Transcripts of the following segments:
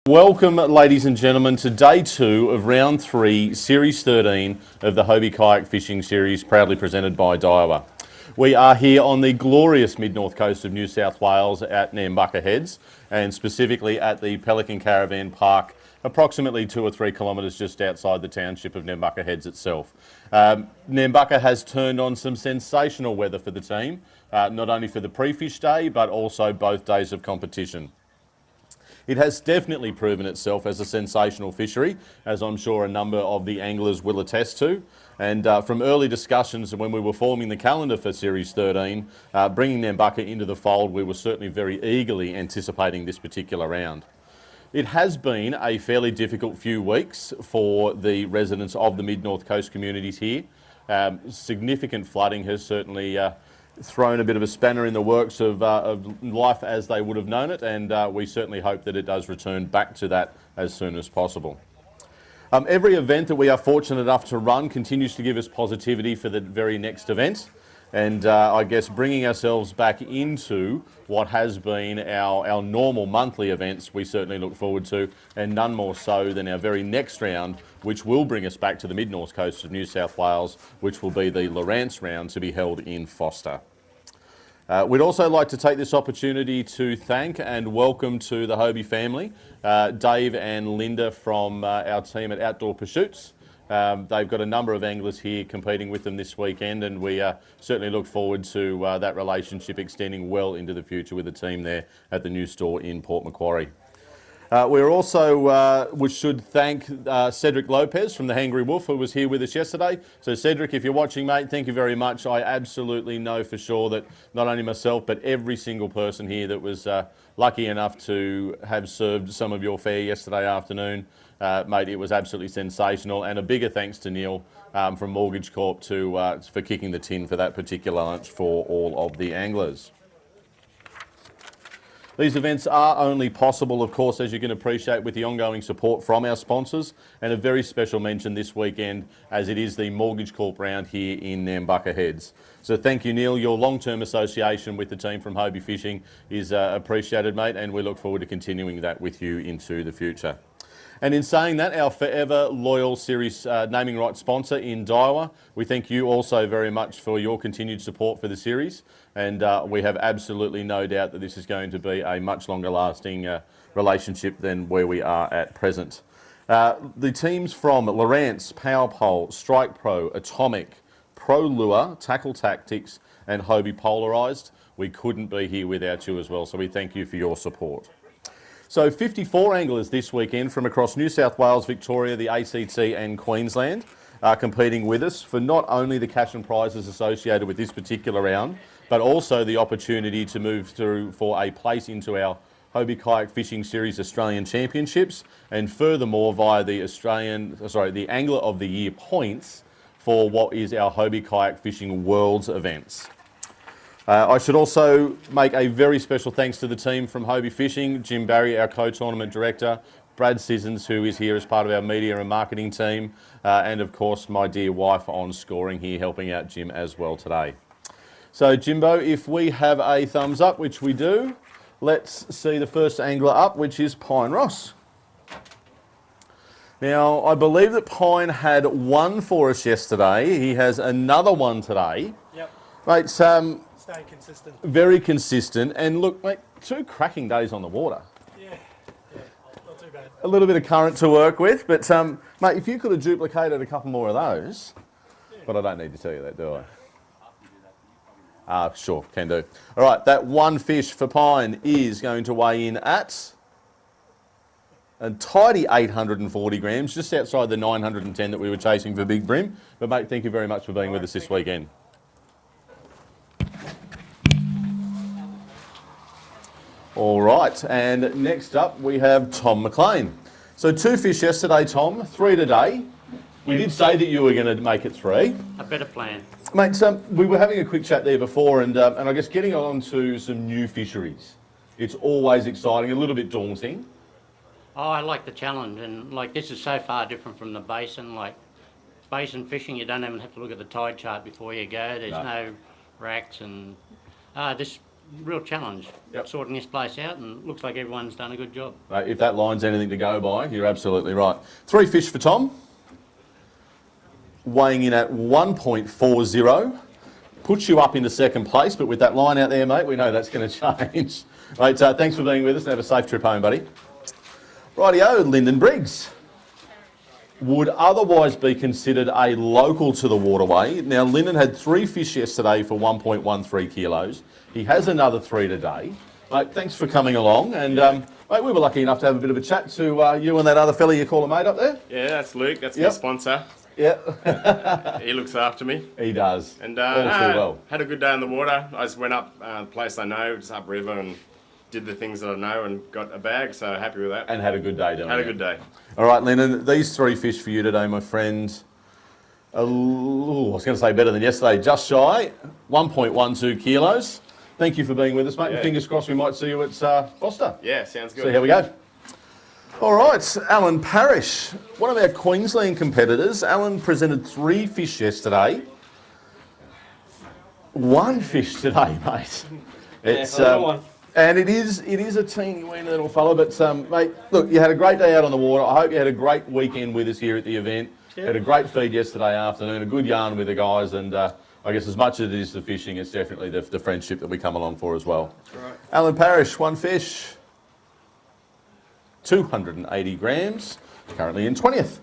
Welcome, ladies and gentlemen, to day 2 of round 3, series 13 of the Hobie Kayak Fishing Series, proudly presented by Daiwa. We are here on the glorious mid-north coast of New South Wales at Nambucca Heads, and specifically at the Pelican Caravan Park, approximately 2 or 3 kilometres just outside the township of Nambucca Heads itself. Nambucca has turned on some sensational weather for the team, not only for the pre-fish day, but also both days of competition. It has definitely proven itself as a sensational fishery, as I'm sure a number of the anglers will attest to. And from early discussions when we were forming the calendar for Series 13, bringing Nambucca into the fold, we were certainly very eagerly anticipating this particular round. It has been a fairly difficult few weeks for the residents of the mid-north coast communities here. Significant flooding has certainly thrown a bit of a spanner in the works of life as they would have known it, and we certainly hope that it does return back to that as soon as possible. Every event that we are fortunate enough to run continues to give us positivity for the very next event, and I guess bringing ourselves back into what has been our normal monthly events, we certainly look forward to, and none more so than our very next round, which will bring us back to the mid-north coast of New South Wales, which will be the Lawrence round to be held in Foster. We'd also like to take this opportunity to thank and welcome to the Hobie family, Dave and Linda from our team at Outdoor Pursuits. They've got a number of anglers here competing with them this weekend, and we certainly look forward to that relationship extending well into the future with the team there at the new store in Port Macquarie. We're also, we should thank Cedric Lopez from the Hangry Wolf, who was here with us yesterday. So Cedric, if you're watching, mate, thank you very much. I absolutely know for sure that not only myself, but every single person here that was lucky enough to have served some of your fare yesterday afternoon, mate, it was absolutely sensational. And a bigger thanks to Neil from Mortgage Corp for kicking the tin for that particular lunch for all of the anglers. These events are only possible, of course, as you can appreciate, with the ongoing support from our sponsors, and a very special mention this weekend as it is the Mortgage Corp round here in Nambucca Heads. So thank you, Neil. Your long-term association with the team from Hobie Fishing is appreciated, mate, and we look forward to continuing that with you into the future. And in saying that, our forever loyal series naming rights sponsor in Daiwa, we thank you also very much for your continued support for the series, and we have absolutely no doubt that this is going to be a much longer lasting relationship than where we are at present. The teams from Lawrence, Power Pole, Strike Pro, Atomic, Pro Lure, Tackle Tactics and Hobie Polarised, we couldn't be here without you as well, so we thank you for your support. So 54 anglers this weekend from across New South Wales, Victoria, the ACT and Queensland are competing with us for not only the cash and prizes associated with this particular round, but also the opportunity to move through for a place into our Hobie Kayak Fishing Series Australian Championships, and furthermore via the the Angler of the Year points for what is our Hobie Kayak Fishing Worlds events. I should also make a very special thanks to the team from Hobie Fishing, Jim Barry, our co-tournament director, Brad Sissons, who is here as part of our media and marketing team, and of course my dear wife on scoring here, helping out Jim as well today. So Jimbo, if we have a thumbs up, which we do, let's see the first angler up, which is Pine Ross. Now, I believe that Pine had one for us yesterday. He has another one today. Yep. Mate, Staying consistent. Very consistent. And look, mate, 2 cracking days on the water. Yeah, not too bad. A little bit of current to work with, but mate, if you could have duplicated a couple more of those, but I don't need to tell you that, do I? Sure, can do. All right, that one fish for Pine is going to weigh in at a tidy 840 grams, just outside the 910 that we were chasing for Big Brim. But mate, thank you very much for being with us this weekend. All right, and next up we have Tom Mclean. So 2 fish yesterday, Tom, 3 today. We did say that you were going to make it 3. A better plan. Mate, we were having a quick chat there before, and I guess getting on to some new fisheries. It's always exciting, a little bit daunting. Oh, I like the challenge, and like this is so far different from the basin. Like basin fishing, you don't even have to look at the tide chart before you go. There's no racks, and this real challenge Yep. sorting this place out, and looks like everyone's done a good job. If that line's anything to go by, you're absolutely right. 3 fish for Tom. Weighing in at 1.40. Puts you up into second place, but with that line out there, mate, we know that's going to change. Right, thanks for being with us and have a safe trip home, buddy. Rightio, Lyndon Briggs would otherwise be considered a local to the waterway. Now, Lyndon had 3 fish yesterday for 1.13 kilos. He has another 3 today. Mate, thanks for coming along. And, mate, we were lucky enough to have a bit of a chat to you and that other fella you call a mate up there. Yeah, that's Luke. That's my Yep. sponsor. Yeah. He looks after me. He does. And all too well. had a good day on the water. I just went up the place I know, just upriver, and did the things that I know and got a bag, so happy with that. And had a good day doing it. Had a good day. All right, Lyndon, these 3 fish for you today, my friend. I was going to say better than yesterday, just shy, 1.12 kilos. Thank you for being with us, mate. Yeah. And fingers crossed we might see you at Foster. Yeah, sounds good. See how we go. All right, Alan Parrish, one of our Queensland competitors. Alan presented 3 fish yesterday. 1 fish today, mate. It's one. and it is a teeny weeny little fella, but mate, look, you had a great day out on the water. I hope you had a great weekend with us here at the event. Yeah. Had a great feed yesterday afternoon, a good yarn with the guys, and I guess as much as it is the fishing, it's definitely the friendship that we come along for as well. That's right. Alan Parrish, 1 fish, 280 grams, currently in 20th.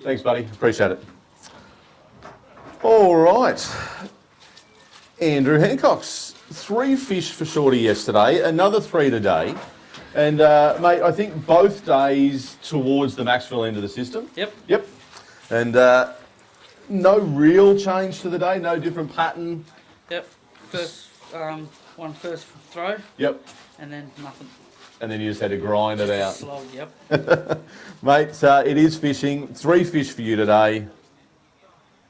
Thanks, buddy. Appreciate it. All right. Andrew Hancock's 3 fish for Shorty yesterday, another 3 today. And, mate, I think both days towards the Maxwell end of the system. Yep. Yep. And no real change to the day, no different pattern. Yep. First, one first throw, Yep. and then nothing. And then you just had to grind it out. Slog, yep. Mate, it is fishing. 3 fish for you today.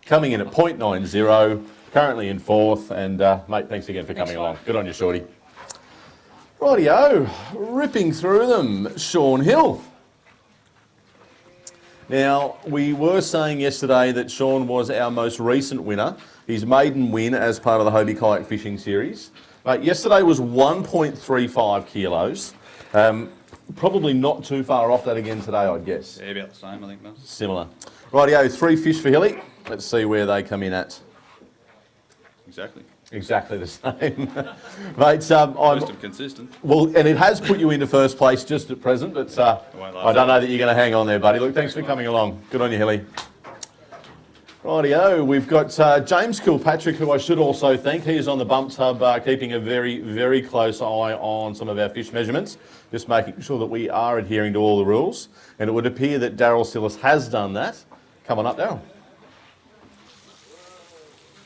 Coming in at 0.90, currently in 4th. And, mate, thanks again for coming along. Good on you, Shorty. Rightio, ripping through them, Sean Hill. Now, we were saying yesterday that Sean was our most recent winner. His maiden win as part of the Hobie Kayak Fishing Series. Yesterday was 1.35 kilos. Probably not too far off that again today, I'd guess. Yeah, about the same, I think, man. Similar. Rightio, 3 fish for Hilly. Let's see where they come in at. Exactly. Exactly the same. Mate, Most of consistent. well, and it has put you into first place just at present, but won't last I don't know that you're going to hang on there, buddy. Look, thanks for coming along. Good on you, Hilly. Rightio, we've got James Kilpatrick, who I should also thank. He is on the bump tub, keeping a very, very close eye on some of our fish measurements, just making sure that we are adhering to all the rules. And it would appear that Daryl Sillis has done that. Come on up, Daryl.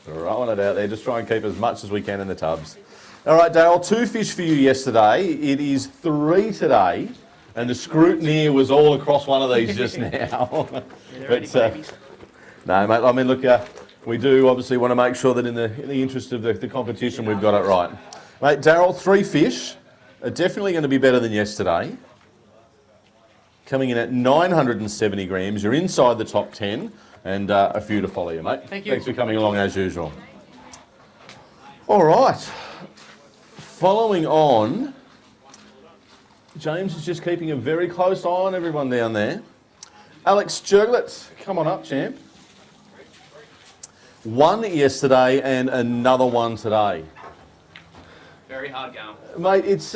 Throwing it out there, just try and keep as much as we can in the tubs. All right, Daryl, 2 fish for you yesterday. It is 3 today, and the scrutineer was all across one of these just now. But, no, mate, I mean, look, we do obviously want to make sure that in the interest of the competition, we've got it right. Mate, Daryl, 3 fish are definitely going to be better than yesterday. Coming in at 970 grams. You're inside the top 10. And a few to follow you, mate. Thank you. Thanks for coming along as usual. All right. Following on, James is just keeping a very close eye on everyone down there. Alex Jurglitz, come on up, champ. 1 yesterday and another 1 today. Very hard going. Mate, it's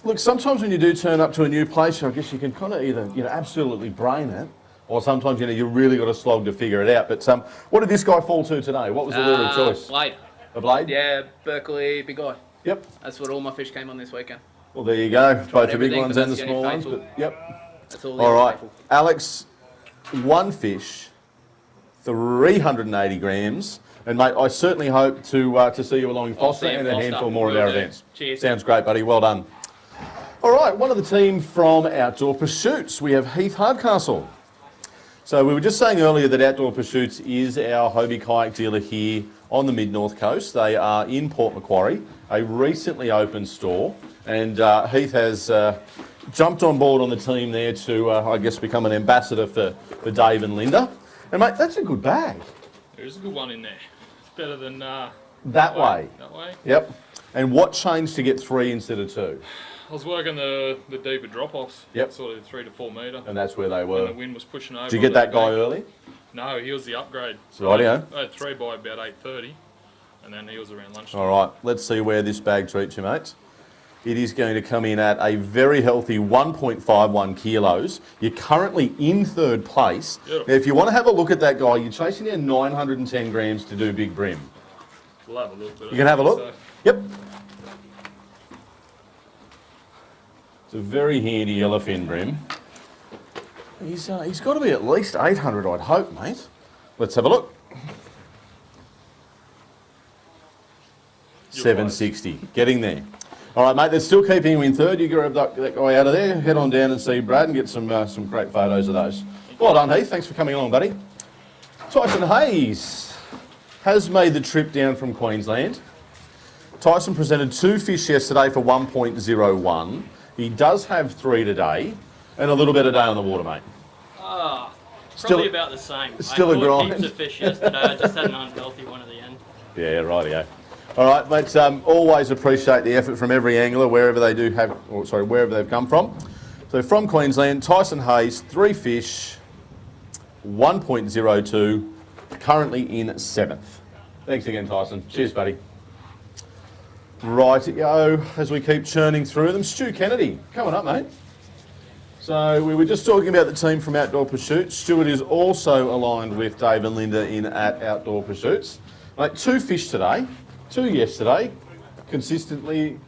look, sometimes when you do turn up to a new place, I guess you can kind of either absolutely brain it, or sometimes you really got to slog to figure it out. But what did this guy fall to today? What was the lure of choice? Blade. A blade? Yeah, Berkeley, big eye. Yep. That's what all my fish came on this weekend. Well, there you go. Both the big everything, ones but and the that's small getting ones. faithful. But yep. That's all. All right, Alex, 1 fish, 380 grams. And mate, I certainly hope to see you along in Foster see you and in a Foster. handful more of Will our do. events. Cheers. Sounds great, buddy. Well done. All right, one of the team from Outdoor Pursuits. We have Heath Hardcastle. So we were just saying earlier that Outdoor Pursuits is our Hobie kayak dealer here on the mid-north coast. They are in Port Macquarie, a recently opened store, and Heath has jumped on board on the team there to, I guess, become an ambassador for Dave and Linda. And mate, that's a good bag. There is a good one in there. It's better than That way. That way. Yep. And what changed to get 3 instead of 2? I was working the deeper drop-offs. Yep. Sort of 3 to 4 metre. And that's where they And were. the wind was pushing over. Did you get that guy early? No, he was the upgrade. Rightio. I had 3 by about 8:30, and then he was around lunchtime. All right, let's see where this bag treats you, mate. It is going to come in at a very healthy 1.51 kilos. You're currently in 3rd place. Beautiful. Now, if you want to have a look at that guy, you're chasing down 910 grams to do big brim. We'll have a look. You can have a look? Yep. It's a very handy yellowfin brim. He's got to be at least 800, I'd hope, mate. Let's have a look. 760, getting there. All right, mate, they're still keeping you in 3rd. You grab that guy out of there, head on down and see Brad and get some great photos of those. Well done, Heath. Thanks for coming along, buddy. Tyson Hayes has made the trip down from Queensland. Tyson presented 2 fish yesterday for 1.01. He does have 3 today and a little better day on the water, mate. Probably about the same. Still a I caught grind. heaps of fish yesterday. I just had an unhealthy one at the end. Yeah, rightio. All right, mate. Always appreciate the effort from every angler, wherever they do have, or sorry, wherever they've come from. So from Queensland, Tyson Hayes, 3 fish, 1.02, currently in 7th. Thanks again, Tyson. Cheers, buddy. Rightio, as we keep churning through them, Stu Kennedy, coming up, mate. So we were just talking about the team from Outdoor Pursuits. Stuart is also aligned with Dave and Linda in at Outdoor Pursuits. Mate, 2 fish today, 2 yesterday, consistently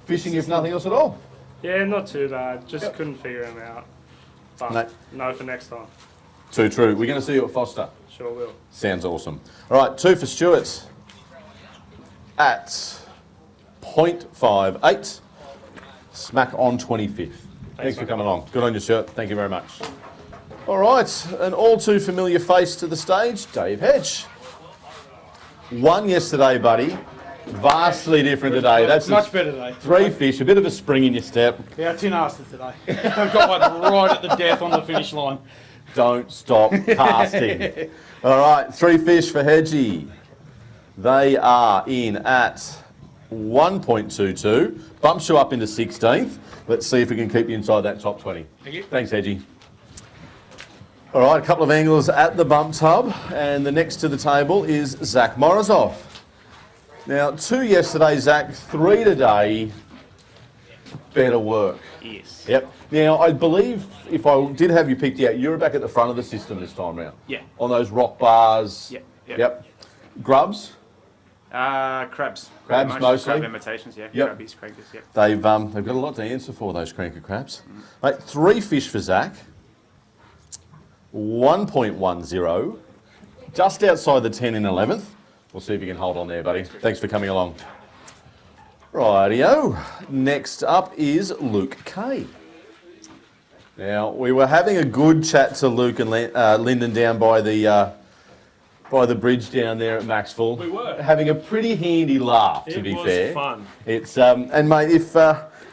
fishing if nothing else at all. Yeah, not too bad. Just couldn't figure them out. But no for next time. Too true. We're going to see you at Foster. Sure will. Sounds awesome. All right, 2 for Stuart at 0.58, smack on 25th. Thanks for coming along. Good on you, Stuart. Thank you very much. All right, an all too familiar face to the stage, Dave Hedge. 1 yesterday, buddy. Vastly different today. That's Much better today. 3 fish, a bit of a spring in your step. Yeah, tin asked it today. I've got one right at the death on the finish line. Don't stop casting. All right, 3 fish for Hedgie. They are in at 1.22. Bumps you up into 16th. Let's see if we can keep you inside that top 20. Thank you. Thanks, Hedgie. All right, a couple of anglers at the bump tub, and the next to the table is Zack Morrison. Now, 2 yesterday, Zack, 3 today. Better work. Yes. Yep. Now, I believe if I did have you picked out, you were back at the front of the system this time round. Yeah. On those rock bars. Yep. Grubs. Crabs. Crabs mostly. Crab imitations, yeah. Yep. Crabbies, crankers, yep. They've got a lot to answer for, those cranker crabs. Mate, 3 fish for Zack. 1.10. Just outside the 10 and 11th. We'll see if you can hold on there, buddy. Thanks for coming along. Rightio. Next up is Luke Kay. Now, we were having a good chat to Luke and Lyndon down by the bridge down there at Maxwell. We were. Having a pretty handy laugh, to be fair. It was fun. It's and mate,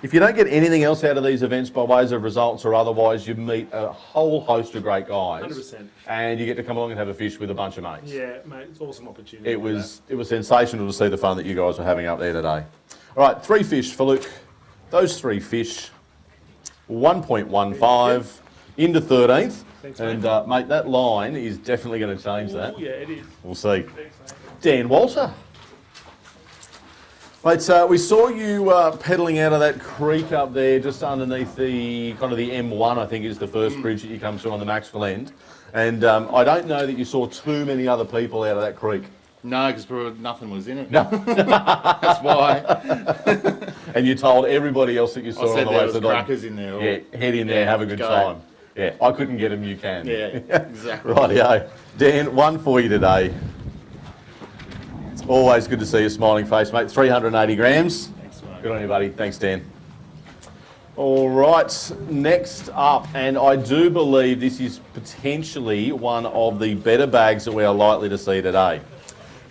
if you don't get anything else out of these events by ways of results or otherwise, you meet a whole host of great guys. 100%. And you get to come along and have a fish with a bunch of mates. Yeah, mate, it's an awesome opportunity. It was sensational to see the fun that you guys were having up there today. All right, 3 fish for Luke. Those 3 fish, 1.15 into 13th. Thanks, and mate, that line is definitely going to change that. Oh, yeah, it is. We'll see. Dan Walter. Mate, we saw you pedalling out of that creek up there just underneath the kind of the M1, I think is the first bridge that you come to on the Maxwell end. And I don't know that you saw too many other people out of that creek. No, because nothing was in it. No. That's why. And you told everybody else that you saw I said on the there way was to the crackers in there. Yeah, head in there, have a good go. time. Yeah, I couldn't get them, you can. Yeah, exactly. Rightio. Dan, 1 for you today. It's always good to see a smiling face, mate. 380 grams. Thanks, mate. Good on you, buddy. Thanks, Dan. All right, next up, and I do believe this is potentially one of the better bags that we are likely to see today.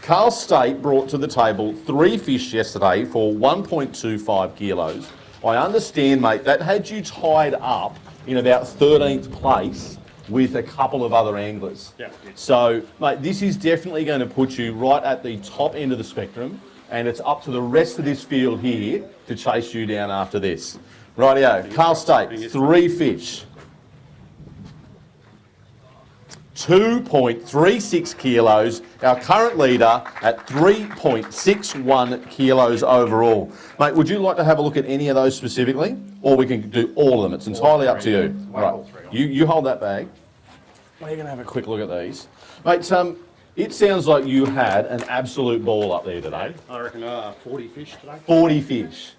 Carl State brought to the table 3 fish yesterday for 1.25 kilos. I understand, mate, that had you tied up in about 13th place with a couple of other anglers. Yeah. So, mate, this is definitely going to put you right at the top end of the spectrum, and it's up to the rest of this field here to chase you down after this. Rightio, Carl State, 3 fish. 2.36 kilos, our current leader at 3.61 kilos overall. Mate, would you like to have a look at any of those specifically? Or we can do all of them, it's entirely up to you. Right, you hold that bag. We're going to have a quick look at these. Mate, it sounds like you had an absolute ball up there today. I reckon 40 fish today. 40 fish.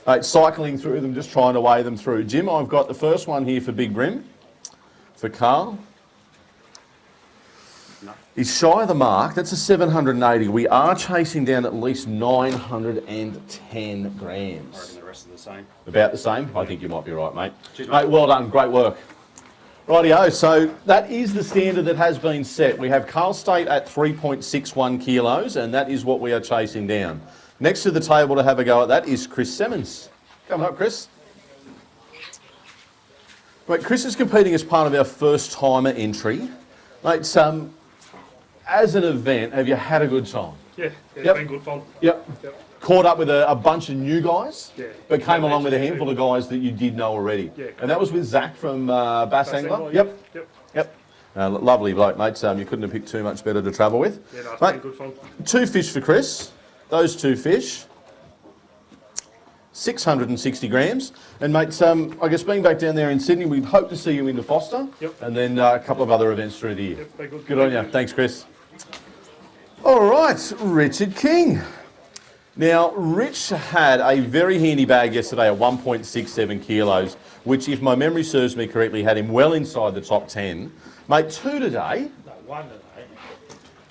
Mate, cycling through them, just trying to weigh them through. Jim, I've got the first one here for Big Brim, for Carl. He's shy of the mark. That's a 780. We are chasing down at least 910 grams. I reckon the rest are the same. About the same? I think you might be right, mate. Cheers, mate, well done. Great work. Rightio, so that is the standard that has been set. We have Carl State at 3.61 kilos, and that is what we are chasing down. Next to the table to have a go at that is Chris Simmons. Come on up, Chris. Right, Chris is competing as part of our first-timer entry. Mate, as an event, have you had a good time? Yeah, it's Yep. been good fun. Yep. Caught up with a bunch of new guys, Yeah. but came Yeah, along with a actually, handful of guys that you did know already. Yeah, And that was with Zack from Bass Angler? Yep. Yep. Lovely bloke, mate. You couldn't have picked too much better to travel with. Yeah, no, it's Mate, been good fun. 2 fish for Chris. Those 2 fish. 660 grams. And mate, I guess being back down there in Sydney, we'd hope to see you into Foster. Yep. And then a couple of other events through the year. Yep, been good. Good on you. Thanks, Chris. All right, Richard King. Now, Rich had a very handy bag yesterday at 1.67 kilos, which, if my memory serves me correctly, had him well inside the top 10. Mate, 2 today. No, 1 today.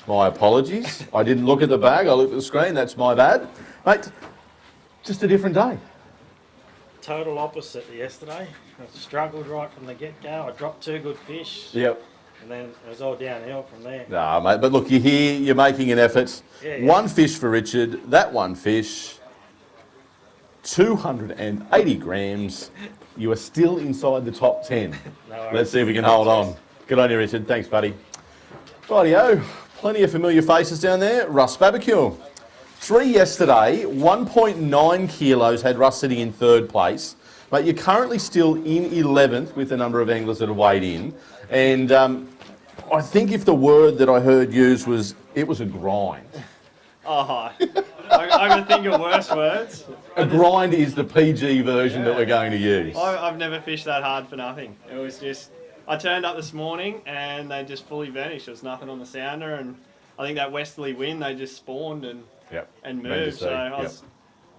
My apologies. I didn't look at the bag. I looked at the screen. That's my bad. Mate, just a different day. Total opposite to yesterday. I struggled right from the get-go. I dropped 2 good fish. Yep. And then it was all downhill from there. Nah, mate, but look, you're here, you're making an effort. Yeah, yeah. 1 fish for Richard, that 1 fish, 280 grams. You are still inside the top 10. No worries. Let's see if we can hold on. Good on you, Richard. Thanks, buddy. Rightio, plenty of familiar faces down there. Russ Barbecue. 3 yesterday, 1.9 kilos had Russ sitting in 3rd place. But you're currently still in 11th with the number of anglers that have weighed in. And I think if the word that I heard used was, it was a grind. Oh, hi. I can think of worse words. A grind is the PG version that we're going to use. I've never fished that hard for nothing. It was just, I turned up this morning and they just fully vanished. There was nothing on the sounder, and I think that westerly wind, they just spawned and moved. So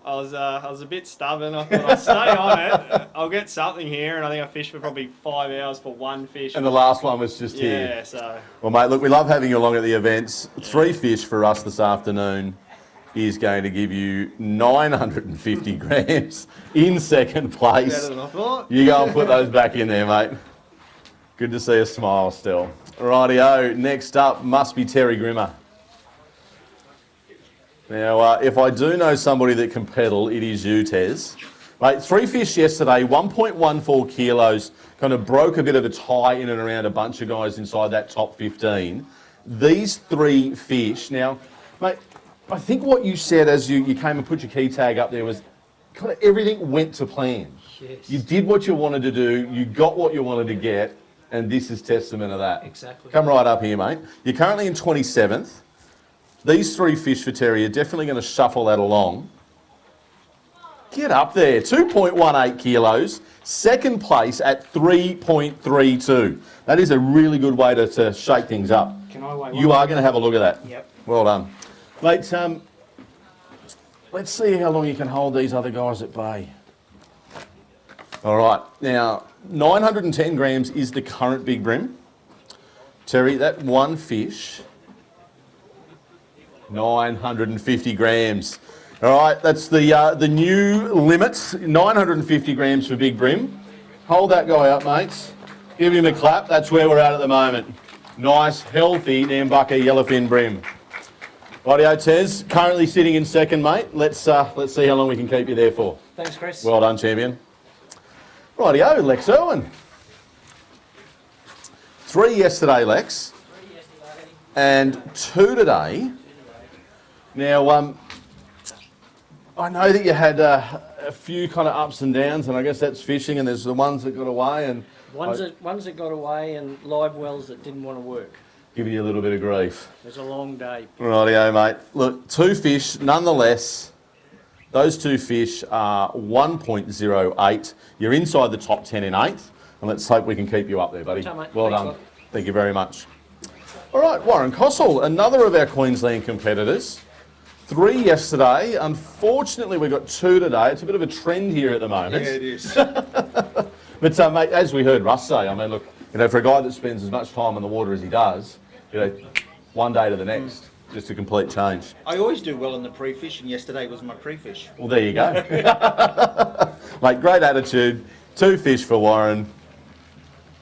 I was a bit stubborn. I thought I'll stay on it. I'll get something here, and I think I fished for probably 5 hours for 1 fish. And the last one was just here. Yeah, so. Well, mate, look, we love having you along at the events. 3 fish for us this afternoon is going to give you 950 grams in 2nd place. Better than I thought. You go and put those back in there, mate. Good to see a smile still. Rightio, next up must be Terry Grimmer. Now, if I do know somebody that can pedal, it is you, Tez. Mate, 3 fish yesterday, 1.14 kilos, kind of broke a bit of a tie in and around a bunch of guys inside that top 15. These 3 fish, now, mate, I think what you said as you came and put your key tag up there was kind of everything went to plan. Yes. You did what you wanted to do, you got what you wanted to get, and this is testament of that. Exactly. Come right up here, mate. You're currently in 27th. These 3 fish for Terry are definitely going to shuffle that along. Get up there. 2.18 kilos. 2nd place at 3.32. That is a really good way to shake things up. Can I weigh You are going to have a look at that. Yep. Well done. Mate, let's see how long you can hold these other guys at bay. All right. Now, 910 grams is the current Big Brim. Terry, that 1 fish... 950 grams. All right, that's the new limit. 950 grams for Big Brim. Hold that guy up, mates. Give him a clap. That's where we're at the moment. Nice, healthy Nambucca yellowfin brim. Rightio, Tez. Currently sitting in 2nd, mate. Let's see how long we can keep you there for. Thanks, Chris. Well done, champion. Rightio, Lex Irwin. 3 yesterday, Lex, and 2 today. Now, I know that you had a few kind of ups and downs, and I guess that's fishing, and there's the ones that got away, and Ones that got away and live wells that didn't want to work. giving you a little bit of grief. It was a long day. Rightio, mate. Look, 2 fish, nonetheless. Those 2 fish are 1.08. You're inside the top 10 in 8th, and let's hope we can keep you up there, buddy. Okay, mate. Well Thanks, done. lot. Thank you very much. All right, Warren Cossell, another of our Queensland competitors. 3 yesterday. Unfortunately, we got 2 today. It's a bit of a trend here at the moment. Yeah, it is. But, mate, as we heard Russ say, I mean, look, you know, for a guy that spends as much time on the water as he does, you know, one day to the next, just a complete change. I always do well in the pre-fish, and yesterday was my pre-fish. Well, there you go. Mate, great attitude. 2 fish for Warren.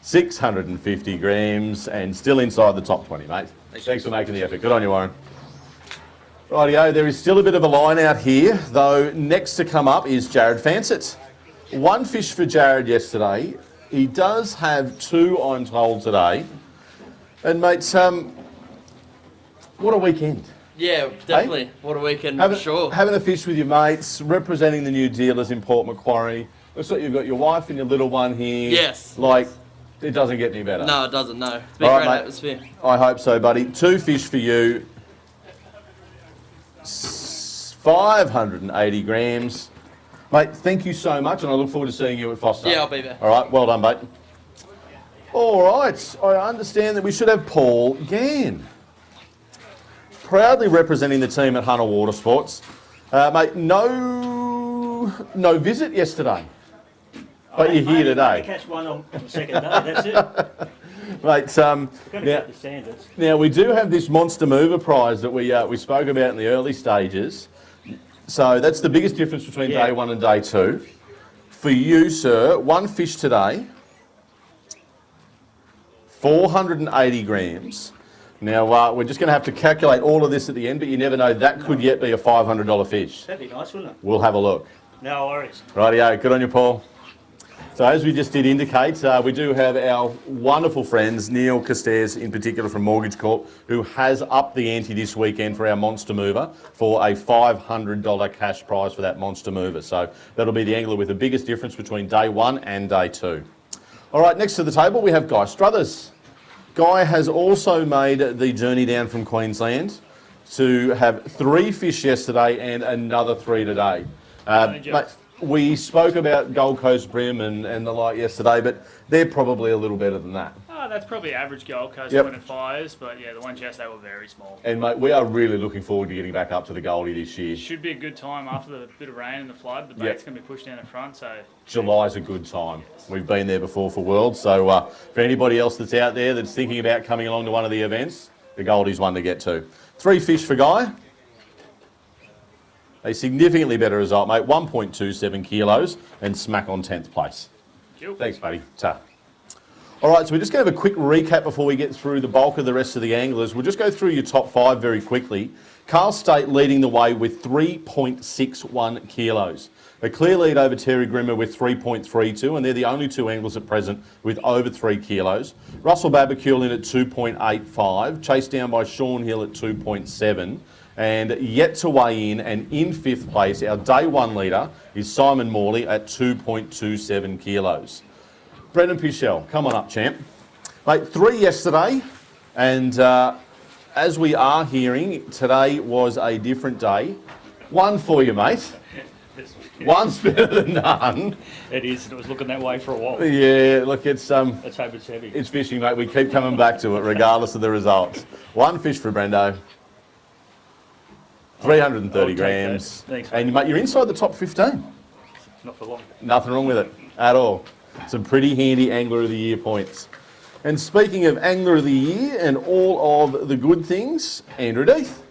650 grams and still inside the top 20, mate. Thanks for making the effort. Good on you, Warren. Rightio, there is still a bit of a line out here, though next to come up is Jared Fancett. 1 fish for Jared yesterday. He does have 2, I'm told, today. And, mate, what a weekend. Yeah, definitely. What a weekend, for sure. Having a fish with your mates, representing the new dealers in Port Macquarie. Looks like you've got your wife and your little one here. Yes. Like, it doesn't get any better. No, it doesn't, no. It's been All a right, great mate. atmosphere. I hope so, buddy. 2 fish for you. 580 grams. Mate, thank you so much, and I look forward to seeing you at Foster. Yeah, I'll be there. All right, well done, mate. All right, I understand that we should have Paul Gann. Proudly representing the team at Hunter Water Sports. Mate, no visit yesterday, but you're here today. I catch one on the second day, that's it. Mate, Got to get the standards. now we do have this Monster Mover prize that we spoke about in the early stages. So that's the biggest difference between day 1 and day 2. For you, sir, 1 fish today, 480 grams. Now, we're just going to have to calculate all of this at the end, but you never know, that could yet be a $500 fish. That'd be nice, wouldn't it? We'll have a look. No worries. Rightio, good on you, Paul. So as we just did indicate, we do have our wonderful friends, Neil Castares in particular from Mortgage Corp, who has upped the ante this weekend for our Monster Mover for a $500 cash prize for that Monster Mover. So that'll be the angler with the biggest difference between day 1 and day 2. All right, next to the table we have Guy Struthers. Guy has also made the journey down from Queensland to have 3 fish yesterday and another 3 today. Mate, we spoke about Gold Coast Brim and the like yesterday, but they're probably a little better than that. Oh, that's probably average Gold Coast Yep. when it fires, but yeah, the ones yesterday were very small. And mate, we are really looking forward to getting back up to the Goldie this year. Should be a good time after the bit of rain and the flood. The bait's going to be pushed down the front, so July's a good time. We've been there before for Worlds, so for anybody else that's out there that's thinking about coming along to one of the events, the Goldie's one to get to. 3 fish for Guy. A significantly better result, mate. 1.27 kilos and smack on 10th place. Cool. Thanks, buddy. Ta. All right, so we're just going to have a quick recap before we get through the bulk of the rest of the anglers. We'll just go through your top 5 very quickly. Carl State leading the way with 3.61 kilos. A clear lead over Terry Grimmer with 3.32, and they're the only 2 anglers at present with over 3 kilos. Russell Babacule in at 2.85, chased down by Sean Hill at 2.7. And yet to weigh in, and in 5th place, our day 1 leader is Simon Morley at 2.27 kilos. Brendan Pichel, come on up, champ. Mate, 3 yesterday, and as we are hearing, today was a different day. 1 for you, mate. One's better than none. It is. It was looking that way for a while. Yeah, look, it's Let's hope it's heavy. it's fishing, mate. We keep coming back to it regardless of the results. 1 fish for Brendo. 330 I'll take grams. that. Thanks, And mate, you're inside the top 15. Not for long. Nothing wrong with it at all. Some pretty handy Angler of the Year points. And speaking of Angler of the Year and all of the good things, Andrew Death.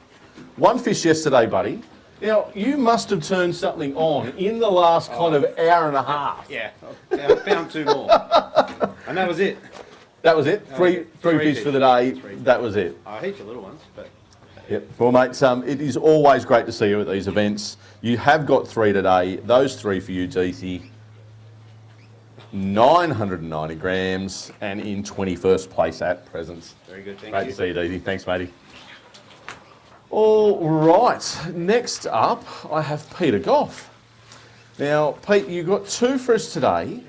1 fish yesterday, buddy. Now, you must have turned something on in the last kind of hour and a half. Yeah, I found 2 more. And that was it. That was it? Three fish for the day. That was it. Heaps of little ones, but... Yep. Well, mate, it is always great to see you at these events. You have got 3 today. Those 3 for you, Deethy. 990 grams, and in 21st place at present. Very good, thank Great you. to see you, Deesy. Thanks, matey. All right, next up, I have Peter Gough. Now, Pete, you got 2 for us today.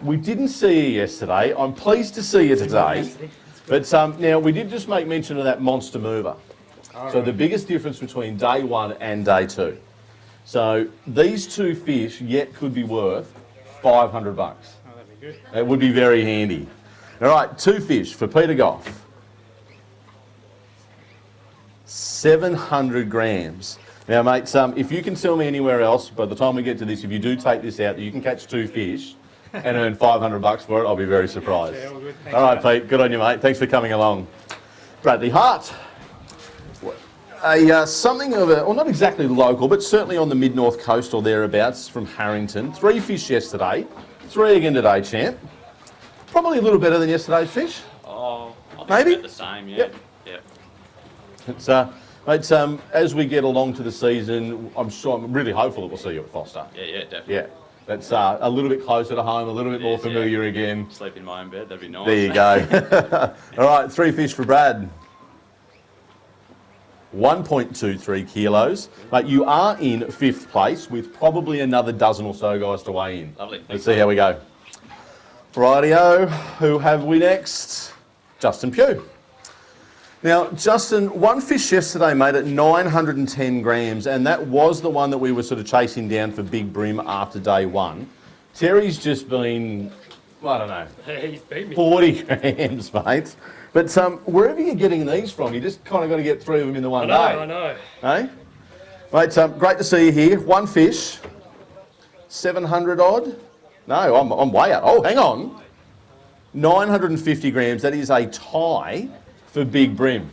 We didn't see you yesterday. I'm pleased to see you today. But now, we did just make mention of that monster mover. So the biggest difference between day 1 and day 2. So these 2 fish yet could be worth $500. Oh, that'd be good. It would be very handy. All right, 2 fish for Peter Gough. 700 grams. Now, mate, if you can tell me anywhere else, by the time we get to this, if you do take this out, you can catch 2 fish and earn $500 for it, I'll be very surprised. Yeah, all good. Thanks, All right, Pete, good on you, mate. Thanks for coming along. Bradley Hart. Something of a, well, not exactly local, but certainly on the mid-north coast or thereabouts from Harrington. 3 fish yesterday, 3 again today, champ. Probably a little better than yesterday's fish. Oh, Maybe? about the same, yeah. Yep. Yeah. It's, mate, as we get along to the season, I'm really hopeful that we'll see you at Foster. Yeah, definitely. Yeah, that's a little bit closer to home, a little bit more familiar again. Sleep in my own bed, that'd be nice. There you go. All right, 3 fish for Brad. 1.23 kilos. Mate, you are in 5th place with probably another dozen or so guys to weigh in. Lovely. Let's see how we go. Rightio, who have we next? Justin Pugh. Now, Justin, 1 fish yesterday, mate, at 910 grams, and that was the one that we were sort of chasing down for big brim after day 1. Terry's just been, I don't know, He's beat me. 40 grams, mate. But wherever you're getting these from, you just kind of got to get 3 of them in the one day. I know. Hey? Mate, great to see you here. 1 fish, 700 odd. No, I'm way out. Oh, hang on. 950 grams. That is a tie for big brim.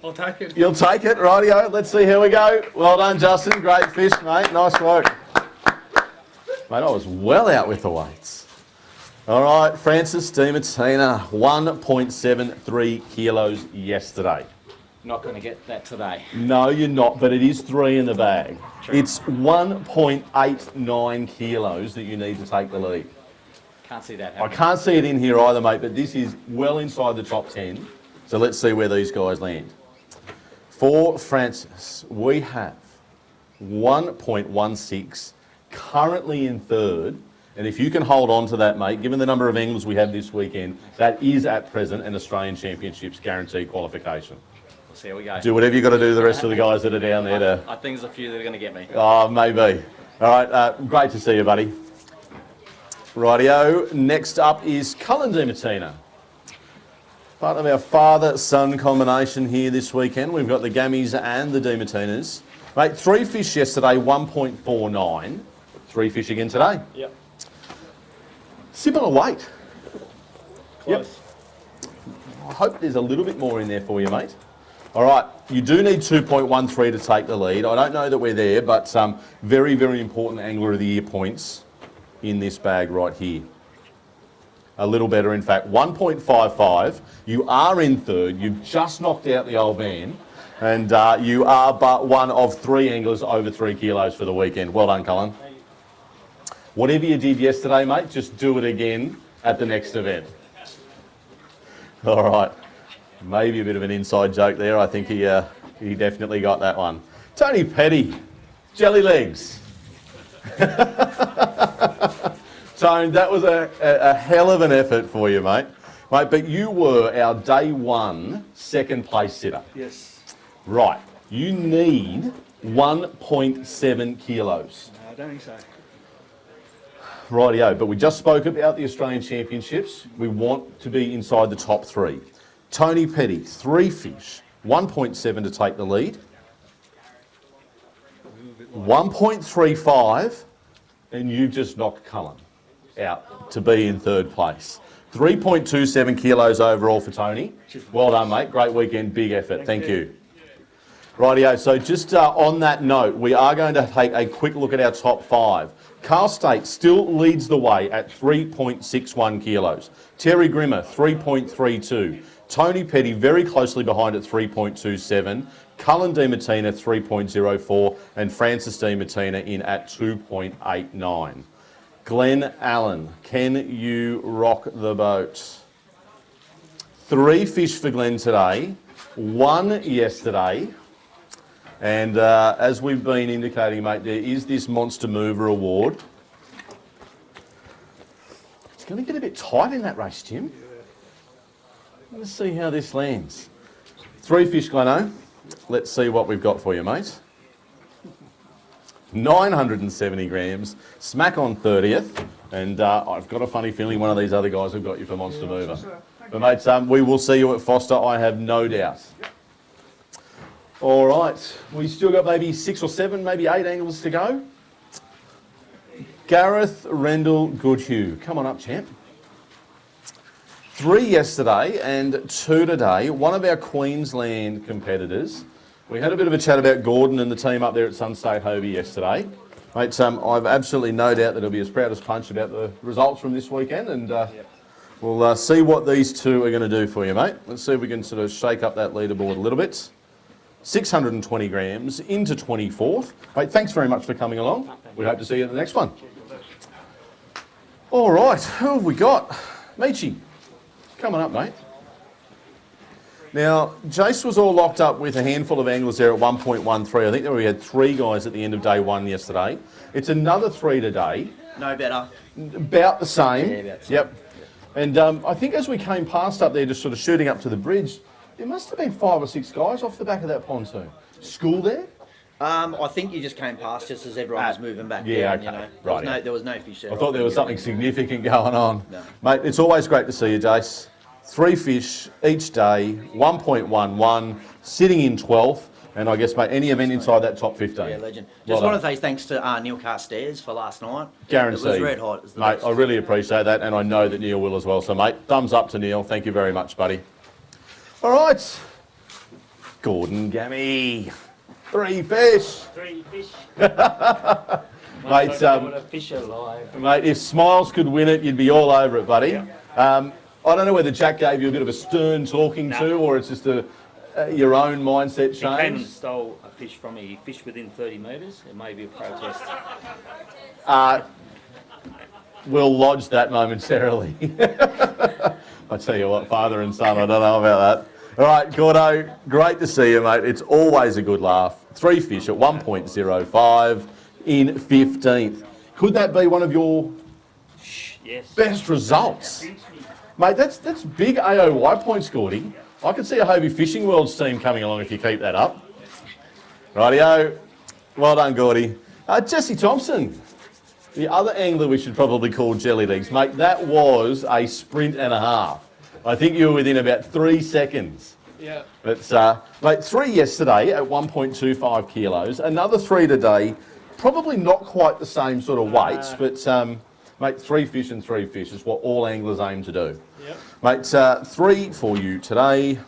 I'll take it. You'll take it, rightio. Let's see how we go. Well done, Justin. Great fish, mate. Nice work. Mate, I was well out with the weights. All right, Francis De Martina, 1.73 kilos yesterday. Not going to get that today. No, you're not, but it is 3 in the bag. True. It's 1.89 kilos that you need to take the lead. Can't see that I happening. can't see it in here either, mate, but this is well inside the top 10. So let's see where these guys land. For Francis, we have 1.16, currently in 3rd. And if you can hold on to that, mate, given the number of anglers we have this weekend, that is at present an Australian Championships guaranteed qualification. We'll see how we go. Do whatever you've got to do, the rest of the guys that are down there to... I think there's a few that are going to get me. Oh, maybe. All right, great to see you, buddy. Rightio, next up is Colin De Martina. Part of our father-son combination here this weekend. We've got the Gammies and the De Martinas. Mate, 3 fish yesterday, 1.49. 3 fish again today. Yep. Similar weight. Close. Yep. I hope there's a little bit more in there for you, mate. All right, you do need 2.13 to take the lead. I don't know that we're there, but very, very important Angler of the Year points in this bag right here. A little better, in fact. 1.55. You are in 3rd. You've just knocked out the old man. And you are but one of 3 anglers over 3 kilos for the weekend. Well done, Colin. Whatever you did yesterday, mate, just do it again at the next event. All right. Maybe a bit of an inside joke there. I think he definitely got that one. Tony Petty, jelly legs. Tone, that was a hell of an effort for you, mate. Mate, but you were our day 1 second place sitter. Yes. Right. You need 1.7 kilos. No, I don't think so. Rightio, but we just spoke about the Australian Championships. We want to be inside the top 3. Tony Petty, 3 fish, 1.7 to take the lead. 1.35, and you've just knocked Cullen out to be in 3rd place. 3.27 kilos overall for Tony. Well done, mate. Great weekend, big effort. Thank you. Rightio, so just on that note, we are going to take a quick look at our top 5. Carl State still leads the way at 3.61 kilos. Terry Grimmer, 3.32. Tony Petty very closely behind at 3.27. Colin De Martina, 3.04. And Francis De Martina in at 2.89. Glenn Allen, can you rock the boat? 3 fish for Glenn today, 1 yesterday. And as we've been indicating, mate, there is this Monster Mover award. It's going to get a bit tight in that race, Jim. Let's see how this lands. 3 fish, Gleno. Let's see what we've got for you, mate. 970 grams, smack on 30th. And I've got a funny feeling one of these other guys have got you for Monster Mover. But mate, we will see you at Foster, I have no doubt. All right, we still got maybe 6 or 7, maybe 8 angles to go. Gareth Rendell Goodhue, come on up, champ. 3 yesterday and 2 today. One of our Queensland competitors. We had a bit of a chat about Gordon and the team up there at Sunstate Hobie yesterday. Mate, I've absolutely no doubt that he'll be as proud as punch about the results from this weekend, and we'll see what these two are going to do for you, mate. Let's see if we can sort of shake up that leaderboard a little bit. 620 grams into 24th. Mate, thanks very much for coming along. We hope to see you at the next one. All right, who have we got? Michi, coming up, mate. Now, Jace was all locked up with a handful of anglers there at 1.13. I think that we had 3 guys at the end of day 1 yesterday. It's another 3 today. No better. About the same. Yeah, about the same. Yep. And I think as we came past up there, just sort of shooting up to the bridge, there must have been 5 or 6 guys off the back of that pontoon. School there? I think you just came past just as everyone was moving back yeah, down, okay. you know. Right, There was no fish there. I thought there was something significant going on. No. Mate, it's always great to see you, Jace. 3 fish each day, 1.11, sitting in 12th, and I guess, mate, any event inside that top 15. Yeah, legend. Well Just want to done. say thanks to Neil Carstairs for last night. Guaranteed. It was red hot. It was the Mate, best. I really appreciate that, and I know that Neil will as well. So, mate, thumbs up to Neil. Thank you very much, buddy. All right. Gordon Gammy. 3 fish. 3 fish. Mate, A fish alive. mate, if Smiles could win it, you'd be all over it, buddy. I don't know whether Jack gave you a bit of a stern talking to, or it's just your own mindset He came and change. stole a fish from me. He fished within 30 metres. It may be a protest. We'll lodge that momentarily. I tell you what, father and son, I don't know about that. All right, Gordo, great to see you, mate. It's always a good laugh. 3 fish at 1.05 in 15th. Could that be one of your Yes. best results? Mate, that's big AOY points, Gordy. I could see a Hobie Fishing World's team coming along if you keep that up. Rightio. Well done, Gordy. Jesse Thompson, the other angler we should probably call Jelly Legs. Mate, that was a sprint and a half. I think you were within about 3 seconds. Yeah. But, mate, 3 yesterday at 1.25 kilos. Another 3 today. Probably not quite the same sort of weights, but, mate, 3 fish and 3 fish is what all anglers aim to do. Yep. Mate, 3 for you today.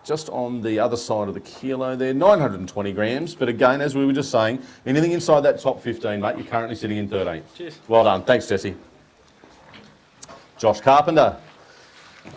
Just on the other side of the kilo there, 920 grams. But again, as we were just saying, anything inside that top 15, mate, you're currently sitting in 13th. Cheers. Well done. Thanks, Jesse. Josh Carpenter.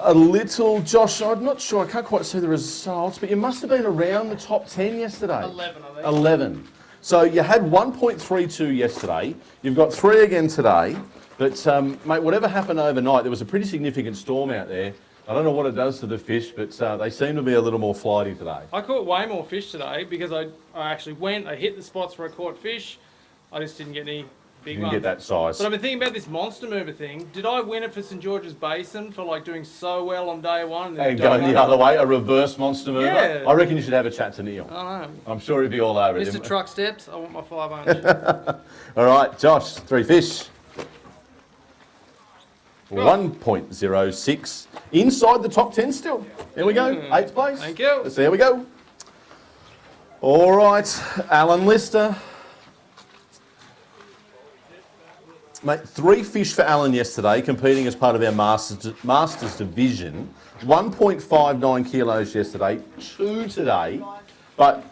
A little, Josh, I'm not sure, I can't quite see the results, but you must have been around the top 10 yesterday. 11, I think. 11. So you had 1.32 yesterday. You've got 3 again today. But, mate, whatever happened overnight, there was a pretty significant storm out there. I don't know what it does to the fish, but they seem to be a little more flighty today. I caught way more fish today because I actually went, I hit the spots where I caught fish. I just didn't get any big You ones. can get that size. But I've been thinking about this Monster Mover thing. Did I win it for St George's Basin for like doing so well on day 1? And, then And going the other way, a reverse monster mover. Yeah. I reckon you should have a chat to Neil. I know. I'm sure he'd be all over it. Mr. Truck Steps, I want my 500. All right, Josh, 3 fish. 1.06. Inside the top 10 still. There we go, 8th place. Thank you. There we go. All right, Alan Lister. Mate, 3 fish for Alan yesterday, competing as part of our Masters division. 1.59 kilos yesterday, 2 today, but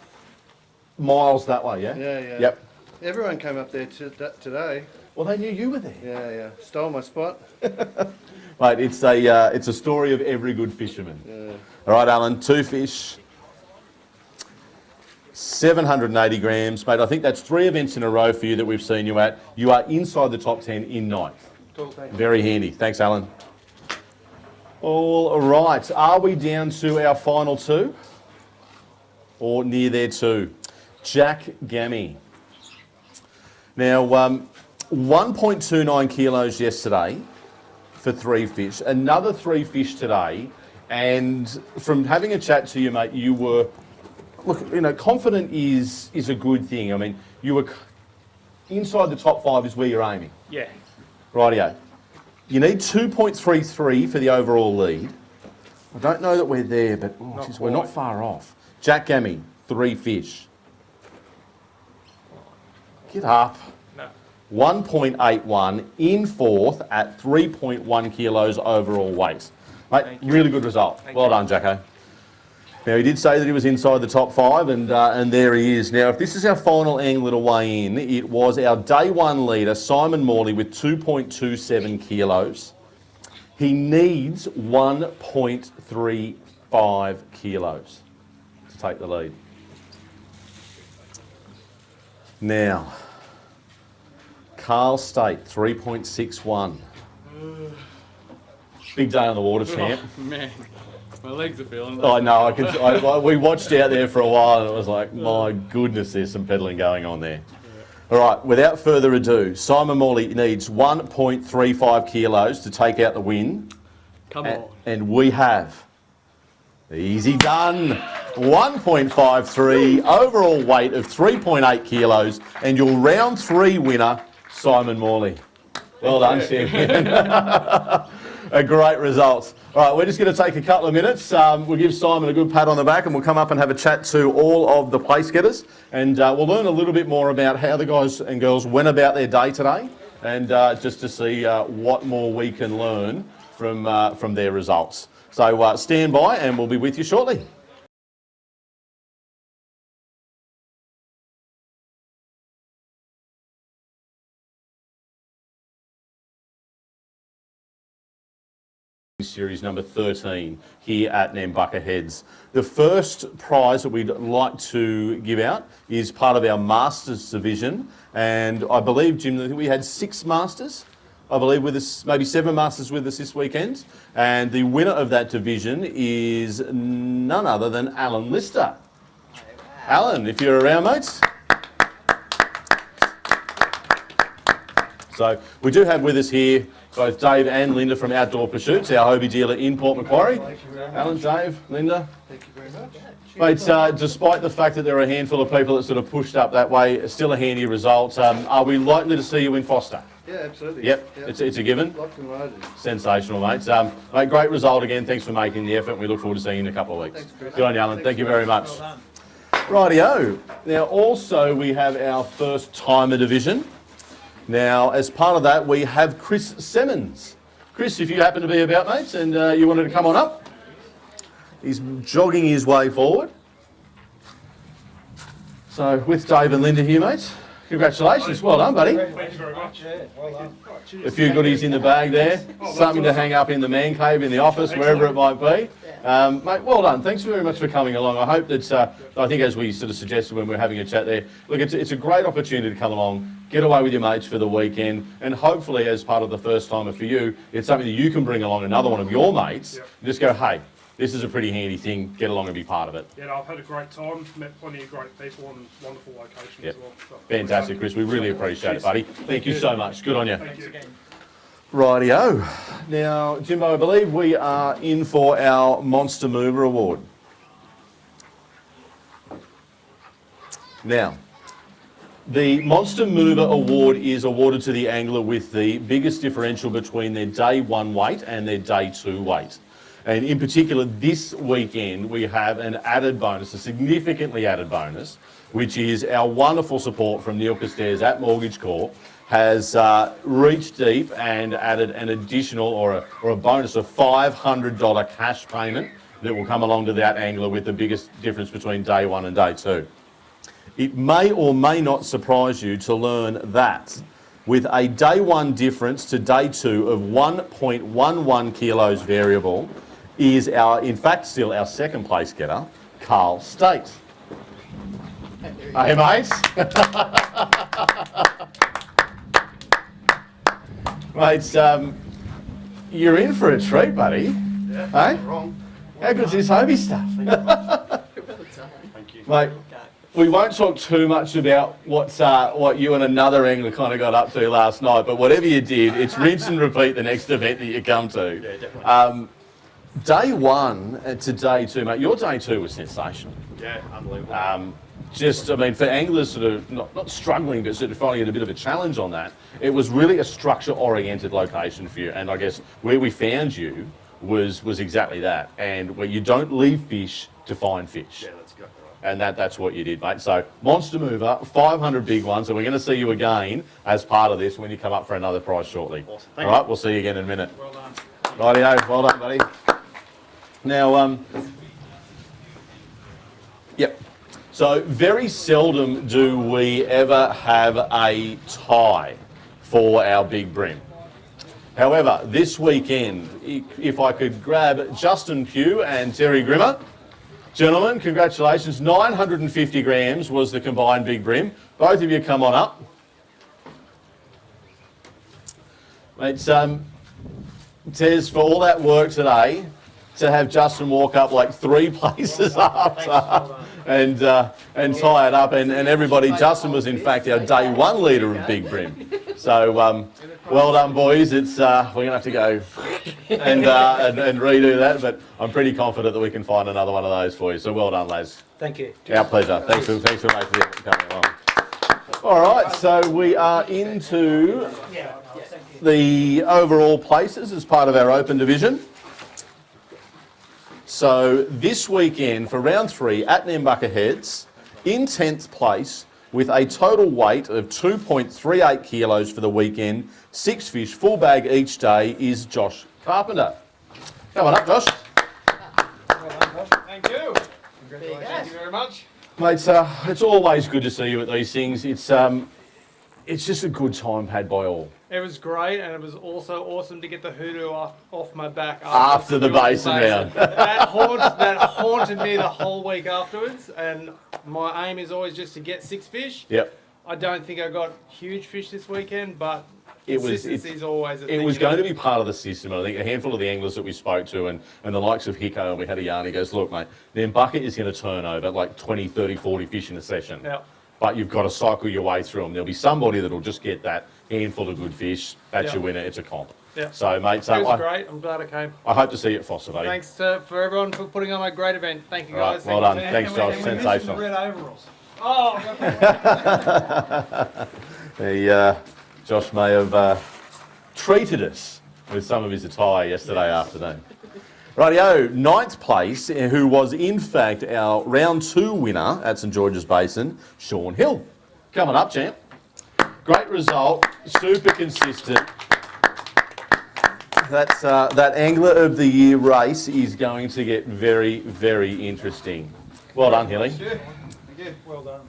miles that way, yeah? Yeah, yeah. Yep. Everyone came up there today. Well, they knew you were there. Yeah, yeah. Stole my spot. Mate, it's a story of every good fisherman. Yeah. All right, Alan, 2 fish. 780 grams. Mate, I think that's 3 events in a row for you that we've seen you at. You are inside the top 10 in 9th. Cool, thank you. Very handy. Thanks, Alan. All right. Are we down to our final 2? Or near there too? Jack Gammy. Now, 1.29 kilos yesterday for 3 fish. Another 3 fish today. And from having a chat to you, mate, you were, look, you know, confident is a good thing. I mean, you were inside the top 5 is where you're aiming. Yeah. Rightio. You need 2.33 for the overall lead. I don't know that we're there, but we're not far off. Jack Gammy, 3 fish. Get up. No. 1.81 in 4th at 3.1 kilos overall weight. Mate, really good result. Well done, Jacko. Now, he did say that he was inside the top 5, and there he is. Now, if this is our final angle to weigh in, it was our day 1 leader, Simon Morley, with 2.27 kilos. He needs 1.35 kilos to take the lead. Now, Carl State, 3.61. Big day on the water, champ. Oh, man, my legs are feeling it. I know. We watched out there for a while, and it was like, my goodness, there's some peddling going on there. All right, without further ado, Simon Morley needs 1.35 kilos to take out the win. Come on. And we have, easy done, 1.53, overall weight of 3.8 kilos, and your round 3 winner, Simon Morley. Well done, champion. A great result. All right, we're just going to take a couple of minutes. We'll give Simon a good pat on the back, and we'll come up and have a chat to all of the place getters, and we'll learn a little bit more about how the guys and girls went about their day today, and just to see what more we can learn from their results. So stand by, and we'll be with you shortly. Series number 13 here at Nambucca Heads. The first prize that we'd like to give out is part of our Masters division, and I believe, Jim, we had 6 Masters, I believe, with us, maybe 7 Masters with us this weekend, and the winner of that division is none other than Alan Lister. Alan, if you're around, mates. So we do have with us here both Dave and Linda from Outdoor Pursuits, our Hobie dealer in Port Macquarie. Alan, Dave, Linda. Thank you very much. Mates, despite the fact that there are a handful of people that sort of pushed up that way, still a handy result. Are we likely to see you in Foster? Yeah, absolutely. Yep. It's a given. Locked and loaded. Sensational, mates. Mate, great result again. Thanks for making the effort. We look forward to seeing you in a couple of weeks. Thanks, Chris. Good on you, Alan. Thank you very much. Rightio. Now, also, we have our first timer division. Now, as part of that, we have Chris Simmons. Chris, if you happen to be about, mates, and you wanted to come on up. He's jogging his way forward. So, with Dave and Linda here, mates, congratulations. Well done, buddy. Thank you very much. Well done. A few goodies in the bag there. Something to hang up in the man cave, in the office, wherever it might be. Mate, well done. Thanks very much for coming along. I hope that, I think as we sort of suggested when we were having a chat there, look, it's a great opportunity to come along, get away with your mates for the weekend, and hopefully as part of the first timer for you, it's something that you can bring along another one of your mates, and just go, hey, this is a pretty handy thing, get along and be part of it. Yeah, I've had a great time, met plenty of great people and wonderful locations as well. So, Fantastic, Chris. We really appreciate it, buddy. Thank you so much. Good on you. Thank you. Rightio. Now, Jimbo, I believe we are in for our Monster Mover Award. Now, the Monster Mover Award is awarded to the angler with the biggest differential between their day 1 weight and their day 2 weight. And in particular, this weekend, we have an added bonus, a significantly added bonus, which is our wonderful support from Neil Castairs at Mortgage Corp has reached deep and added an additional or a bonus of $500 cash payment that will come along to that angler with the biggest difference between day 1 and day 2. It may or may not surprise you to learn that with a day 1 difference to day 2 of 1.11 kilos variable is in fact still our second place getter, Carl State. Hey, mate. Mate, you're in for a treat, buddy. Yeah, Hey? wrong. How good's this Hobie stuff? Thank you. Mate, we won't talk too much about what you and another angler kind of got up to last night, but whatever you did, it's rinse and repeat the next event that you come to. Yeah, definitely. Day one to day two, mate, your day two was sensational. Yeah, unbelievable. For anglers sort of not struggling, but sort of finding it a bit of a challenge on that, it was really a structure-oriented location for you. And I guess where we found you was exactly that. And where you don't leave fish to find fish. Yeah, that's good. And that's what you did, mate. So, monster mover, 500 big ones, and we're going to see you again as part of this when you come up for another prize shortly. Awesome. All right, we'll see you again in a minute. Well done. Rightio, well done, buddy. Now, yep. So, very seldom do we ever have a tie for our big brim. However, this weekend, if I could grab Justin Pugh and Terry Grimmer. Gentlemen, congratulations. 950 grams was the combined big brim. Both of you come on up. It's, Tez, for all that work today, to have Justin walk up like 3 places after and tie it up. And everybody, Justin was in fact our day one leader of big brim. So well done, boys. It's we're going to have to go and redo that, but I'm pretty confident that we can find another one of those for you. So well done, lads. Thank you. Our pleasure. Thanks for making it coming along. All right, so we are into the overall places as part of our open division. So this weekend for round 3 at Nambucca Heads, in 10th place with a total weight of 2.38 kilos for the weekend, 6 fish, full bag each day, is Josh Carpenter. Come on up, Josh. Thank you. Thank you very much. Mate, it's always good to see you at these things. It's just a good time had by all. It was great, and it was also awesome to get the hoodoo off my back After the basin round. That haunted me the whole week afterwards, and my aim is always just to get 6 fish. Yep. I don't think I got huge fish this weekend, but It was going to be part of the system. I think a handful of the anglers that we spoke to and the likes of Hicko, and we had a yarn, he goes, look, mate, Nambucca is going to turn over like 20, 30, 40 fish in a session. Yep. But you've got to cycle your way through them. There'll be somebody that'll just get that handful of good fish. That's your winner. It's a comp. Yeah. So, mate, It was great. I'm glad I came. I hope to see you at Foster, buddy. Thanks for everyone for putting on a great event. Thank you, guys. Well done. Thanks, Josh. Sensational. Red overalls. Oh, Josh may have treated us with some of his attire yesterday afternoon. Rightio, 9th place, who was in fact our round 2 winner at St George's Basin, Sean Hill. Coming up, champ. Great result, super consistent. That Angler of the Year race is going to get very, very interesting. Well done, Hilly. Thank you. Well done.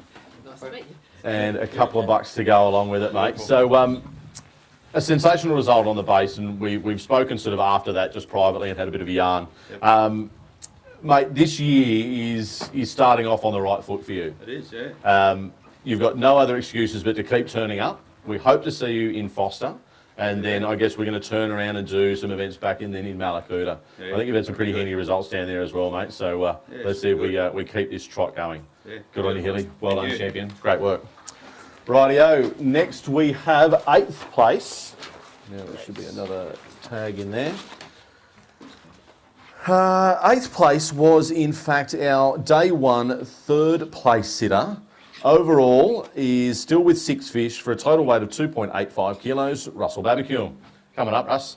Nice to meet you. And a couple of bucks to go along with it, mate. So, a sensational result on the base, and we've spoken sort of after that just privately and had a bit of a yarn. Yep. Mate, this year is starting off on the right foot for you. It is, yeah. You've got no other excuses but to keep turning up. We hope to see you in Foster, and then I guess we're going to turn around and do some events back in Malakuta. Yeah, I think you've had some pretty handy results down there as well, mate. So let's see if we keep this trot going. Yeah. Good on you, Hilly. Well done, you. champion. Great work. Rightio, next we have 8th place. Now there should be another tag in there. 8th place was in fact our day 1 3rd place sitter. Overall is still with 6 fish for a total weight of 2.85 kilos, Russell Barbecue. Coming up, Russ.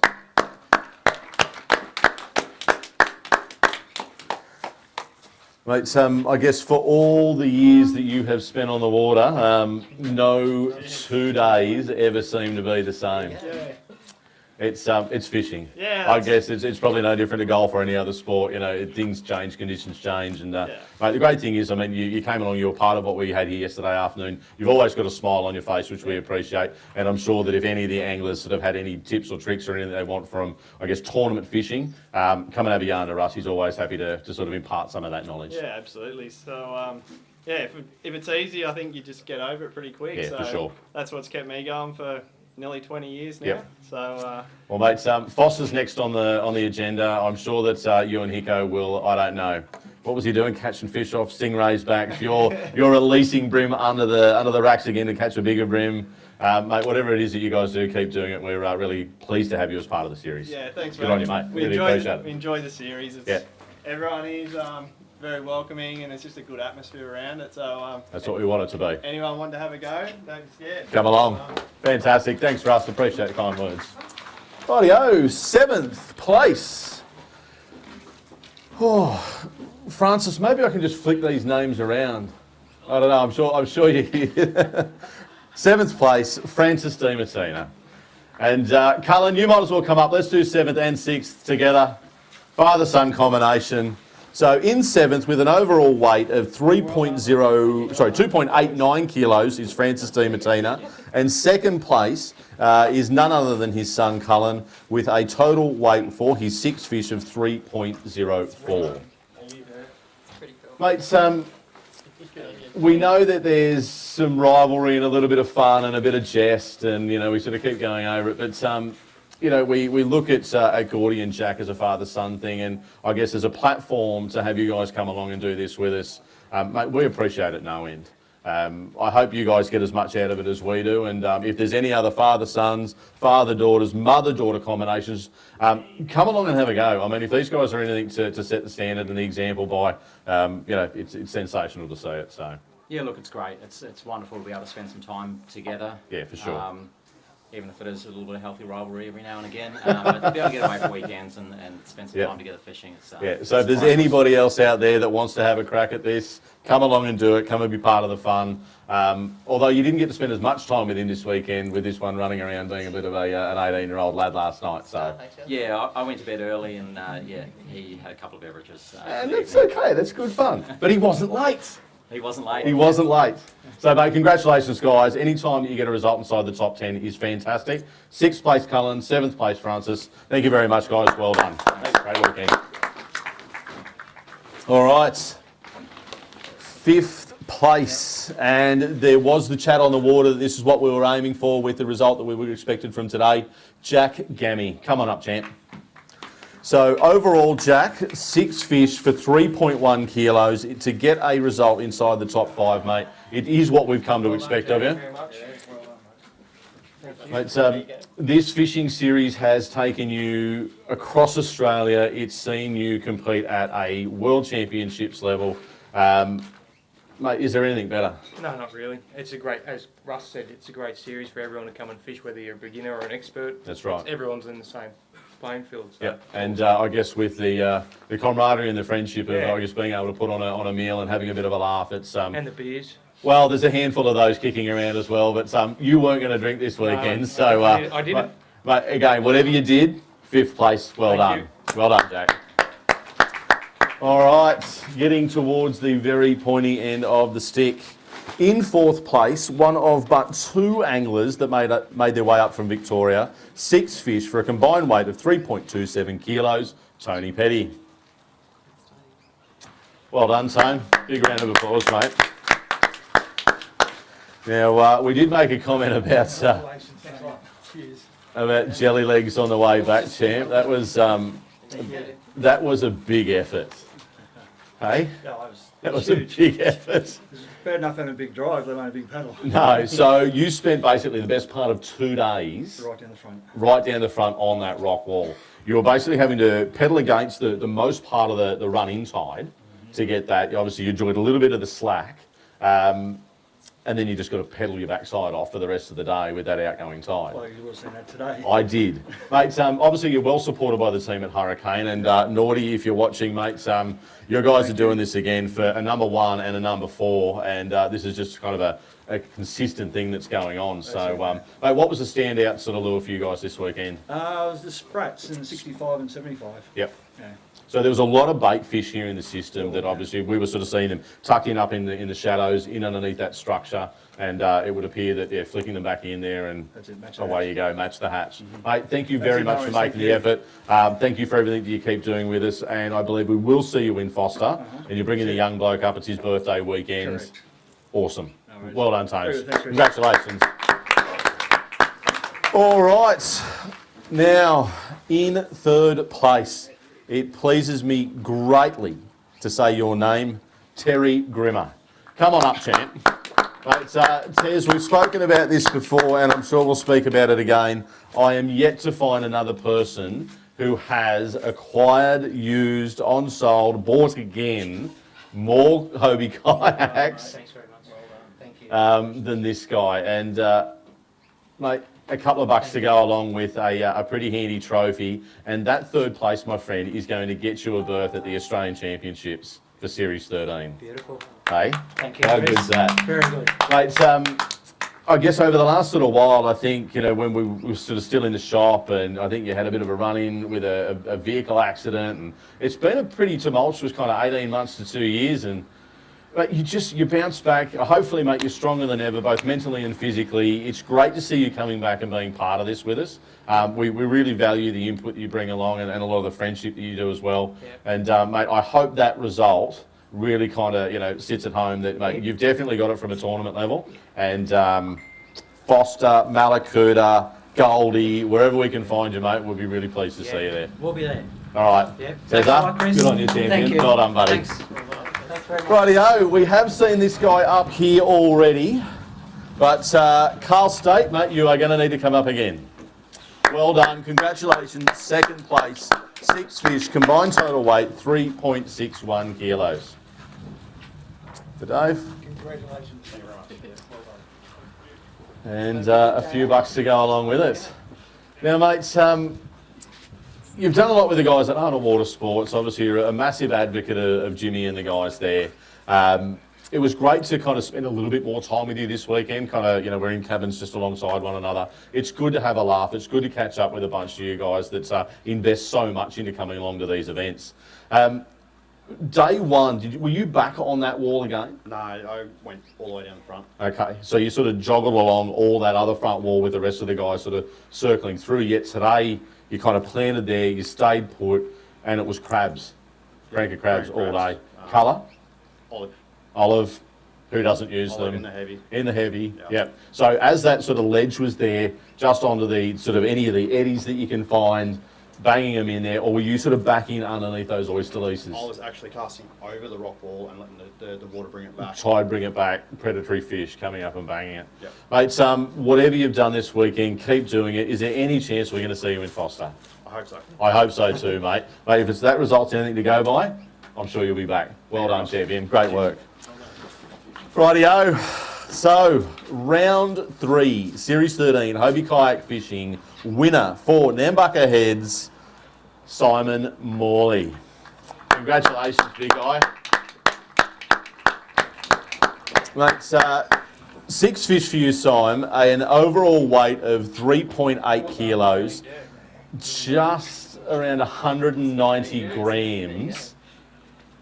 Mate, I guess for all the years that you have spent on the water, no 2 days ever seem to be the same. It's fishing. Yeah, I guess it's probably no different to golf or any other sport. You know, things change, conditions change, and mate, the great thing is, I mean, you came along, you were part of what we had here yesterday afternoon. You've always got a smile on your face, which we appreciate, and I'm sure that if any of the anglers sort of had any tips or tricks or anything they want from, I guess, tournament fishing, come and have a yarn to Russ. He's always happy to sort of impart some of that knowledge. Yeah, absolutely. So, if it's easy, I think you just get over it pretty quick. Yeah, so for sure. That's what's kept me going for nearly 20 years now. Yep. So, well, mate, Foster's next on the agenda. I'm sure that you and Hicko will. I don't know. What was he doing? Catching fish off stingrays' backs. You're releasing brim under the racks again to catch a bigger brim. Mate, whatever it is that you guys do, keep doing it. We're really pleased to have you as part of the series. Yeah, thanks, Good on you, mate. We really appreciate it. We enjoy the series. Everyone is very welcoming, and it's just a good atmosphere around it. So that's what we want it to be. Anyone want to have a go? Come along. Fantastic. Thanks, Russ. Appreciate the kind words. Rightio, 7th place. Oh, Francis, maybe I can just flick these names around. I don't know. I'm sure you hear. 7th place, Francis De Martina. And Cullen, you might as well come up. Let's do 7th and 6th together. Father-son combination. So in 7th, with an overall weight of 2.89 kilos, is Francis De Martina. And 2nd place is none other than his son Cullen, with a total weight for his 6 fish of 3.04. Mates, we know that there's some rivalry and a little bit of fun and a bit of jest, and you know we sort of keep going over it. But you know, we look at Gordy and Jack as a father-son thing, and I guess as a platform to have you guys come along and do this with us, mate, we appreciate it no end. I hope you guys get as much out of it as we do, and if there's any other father-sons, father-daughters, mother-daughter combinations, come along and have a go. I mean, if these guys are anything to set the standard and the example by, you know, it's sensational to see it. So yeah, look, it's great. It's wonderful to be able to spend some time together. Yeah, for sure. Even if it is a little bit of healthy rivalry every now and again, but to be able to get away for weekends and spend some time together fishing. It's, so if there's anybody else out there that wants to have a crack at this, come along and do it. Come and be part of the fun. Although you didn't get to spend as much time with him this weekend, with this one running around being a bit of an 18-year-old lad last night. So yeah, I went to bed early, and he had a couple of beverages. And that's okay. That's good fun. But he wasn't late. He wasn't late. He wasn't late. So, mate, congratulations, guys. Any time that you get a result inside the top 10 is fantastic. 6th place, Cullen. 7th place, Francis. Thank you very much, guys. Well done. Great weekend. All right. 5th place. And there was the chat on the water that this is what we were aiming for with the result that we would have expected from today. Jack Gammy. Come on up, champ. So overall, Jack, 6 fish for 3.1 kilos. To get a result inside the top 5, mate, it is what we've come to expect of you. Mate, this fishing series has taken you across Australia. It's seen you compete at a World Championships level. Mate, is there anything better? No, not really. It's a great, as Russ said, it's a great series for everyone to come and fish, whether you're a beginner or an expert. That's right. Everyone's in the same playing field. So. Yeah, and I guess with the camaraderie and the friendship of I guess being able to put on a meal and having a bit of a laugh, it's and the beers. Well, there's a handful of those kicking around as well, but you weren't going to drink this weekend, so I didn't. But again, whatever you did, 5th place. Well done. Well done, Jack. All right, getting towards the very pointy end of the stick. In 4th place, one of but 2 anglers that made their way up from Victoria. 6 fish for a combined weight of 3.27 kilos. Tony Petty. Well done, Tone. Big round of applause, mate. Now, we did make a comment about jelly legs on the way back, champ. That was a big effort. Hey? That was a big effort. Bad enough having a big drive, let alone a big paddle. No, so you spent basically the best part of 2 days right down the front. Right down the front on that rock wall. You were basically having to pedal against the most part of the run-in tide to get that. Obviously, you enjoyed a little bit of the slack. and then you just got to pedal your backside off for the rest of the day with that outgoing tide. Well, you would have seen that today. I did. Mate, obviously you're well supported by the team at Hurricane, and Naughty, if you're watching, mate, your guys are doing this again for a number 1 and a number 4, and this is just kind of a consistent thing that's going on. So, mate, what was the standout sort of lure for you guys this weekend? It was the sprats in the 65 and 75. Yep. Yeah. So there was a lot of bait fish here in the system that obviously we were sort of seeing them tucked in up in the shadows, in underneath that structure, and it would appear that flicking them back in there, and away you go, match the hatch. Mate, thank you very much for making the effort. Thank you for everything that you keep doing with us, and I believe we will see you in Foster, and you're bringing the young bloke up. It's his birthday weekend. Correct. Awesome. Well done, Tames. Thanks, Congratulations. All right, now in third place. It pleases me greatly to say your name, Terry Grimmer. Come on up, champ. Mate, Tez, we've spoken about this before, and I'm sure we'll speak about it again. I am yet to find another person who has acquired, used, on-sold, bought again, more Hobie kayaks Thanks very much. Well done. Thank you. than this guy. And, mate, a couple of bucks to go along with a pretty handy trophy, and that third place, my friend, is going to get you a berth at the Australian Championships for Series 13. Beautiful. Hey? Thank you. How good's that? Very good. Mate, I guess over the last sort of while, I think, when we were sort of still in the shop, and I think you had a bit of a run-in with a vehicle accident, and it's been a pretty tumultuous kind of 18 months to 2 years, and but you bounce back. Hopefully, mate, you're stronger than ever, both mentally and physically. It's great to see you coming back and being part of this with us. We really value the input you bring along, and a lot of the friendship that you do as well. Yep. And, mate, I hope that result really kind of, sits at home, that, mate, you've definitely got it from a tournament level. And Foster, Malakuta, Goldie, wherever we can find you, mate, we'll be really pleased to see you there. We'll be there. All right. Yep. Cesar, good on you, champion. Thank you. Well done, buddy. Thanks. Thanks very much. Rightio, we have seen this guy up here already, but Carl State, mate, you are going to need to come up again. Well done, congratulations, second place, 6 fish, combined total weight, 3.61 kilos. For Dave. Congratulations. And a few bucks to go along with it. Now, mates, you've done a lot with the guys at Arnold Water Sports. Obviously, you're a massive advocate of Jimmy and the guys there. It was great to kind of spend a little bit more time with you this weekend. Kind of, we're in cabins just alongside one another. It's good to have a laugh. It's good to catch up with a bunch of you guys that invest so much into coming along to these events. Day one, were you back on that wall again? No, I went all the way down the front. Okay, so you sort of joggled along all that other front wall with the rest of the guys sort of circling through. Yet today, you kind of planted there, you stayed put, and it was crabs. Cranker crabs all day. Colour? Olive. Olive. Who doesn't use Olive them? in the heavy. In the heavy, Yep. yep. So as that sort of ledge was there, just onto the sort of any of the eddies that you can find, banging them in there, or were you sort of backing underneath those oyster leases? I was actually casting over the rock wall and letting the water bring it back. Tide bring it back, predatory fish coming up and banging it. Yep. Mate, whatever you've done this weekend, keep doing it. Is there any chance we're going to see you in Foster? I hope so. I hope so too, mate. Mate, if it's that result's anything to go by, I'm sure you'll be back. Well done, champion. Great work. Rightio. So, round 3, Series 13, Hobie Kayak Fishing, winner for Nambucca Heads, Simon Morley. Congratulations, big guy. Mate, 6 fish for you, Simon, an overall weight of 3.8 kilos, just around 190 grams.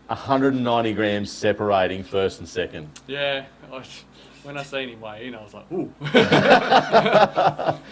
190 grams separating first and second. Yeah, when I seen him weigh in, I was like, ooh.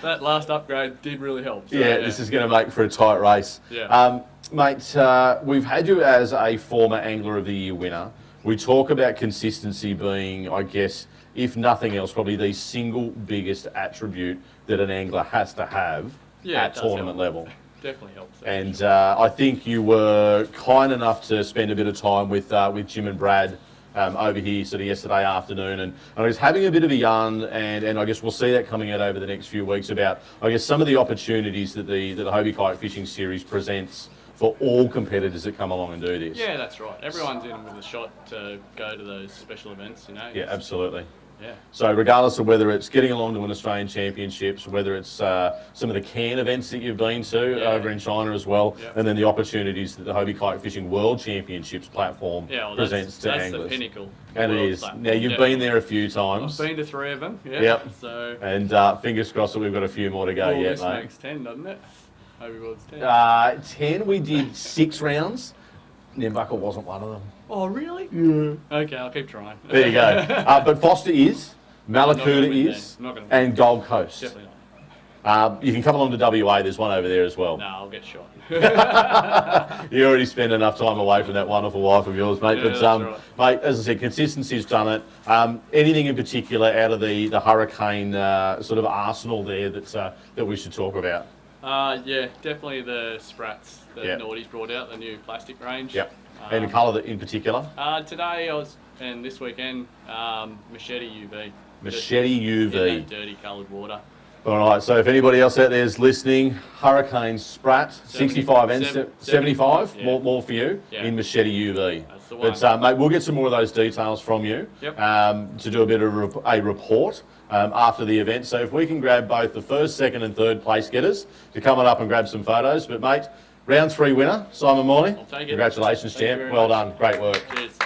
That last upgrade did really help. So, yeah, this is going to make for a tight race. Yeah. Mate, we've had you as a former Angler of the Year winner. We talk about consistency being, I guess, if nothing else, probably the single biggest attribute that an angler has to have at tournament level. Definitely helps. And I think you were kind enough to spend a bit of time with Jim and Brad over here sort of yesterday afternoon, and I was having a bit of a yarn, and I guess we'll see that coming out over the next few weeks about, I guess, some of the opportunities that the Hobie Kayak Fishing Series presents for all competitors that come along and do this. Yeah, that's right. Everyone's in with a shot to go to those special events, Yeah, absolutely. Yeah. So regardless of whether it's getting along to an Australian Championships, whether it's some of the can events that you've been to over in China as well, and then the opportunities that the Hobie Kayak Fishing World Championships platform presents to that's anglers. The pinnacle. And it is. Now, you've been there a few times. I've been to 3 of them, Yep. So. And fingers crossed that we've got a few more to go yet, this mate. makes 10, doesn't it? Hobie World's 10. 10, we did 6 rounds. Nambucca wasn't one of them. Oh, really? Yeah. Okay, I'll keep trying. There you go. But Foster is, Malakuta is, and Gold Coast. Definitely not. You can come along to WA, there's one over there as well. No, I'll get shot. You already spend enough time away from that wonderful wife of yours, mate. Yeah, But, that's mate, as I said, consistency's done it. Anything in particular out of the Hurricane sort of arsenal there that we should talk about? Yeah, definitely the Sprats that Naughty's brought out, the new plastic range. Yep. Any colour in particular? Today and this weekend, Machete UV. Machete UV. In that dirty coloured water. All right, so if anybody else out there is listening, Hurricane Sprat, 65 and 75, more for you, in Machete UV. That's the one. But, mate, we'll get some more of those details from you to do a bit of a report after the event. So if we can grab both the first, second and third place getters to come on up and grab some photos. But, mate, round 3 winner, Simon Morley. I'll take it. Congratulations, Thank you champ. very Well much. done. Great work. Cheers.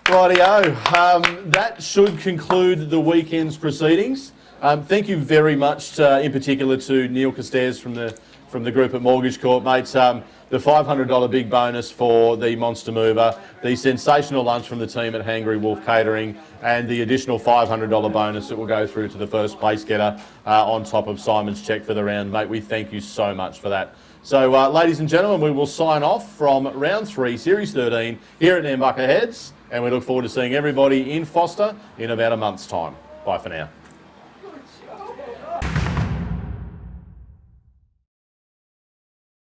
Rightio. That should conclude the weekend's proceedings. Thank you very much, in particular, to Neil Costairs from the group at Mortgage Corp, mates. The $500 big bonus for the Monster Mover, the sensational lunch from the team at Hangry Wolf Catering, and the additional $500 bonus that will go through to the first place getter on top of Simon's cheque for the round, mate. We thank you so much for that. So, ladies and gentlemen, we will sign off from round 3, Series 13, here at Nambucca Heads, and we look forward to seeing everybody in Foster in about a month's time. Bye for now.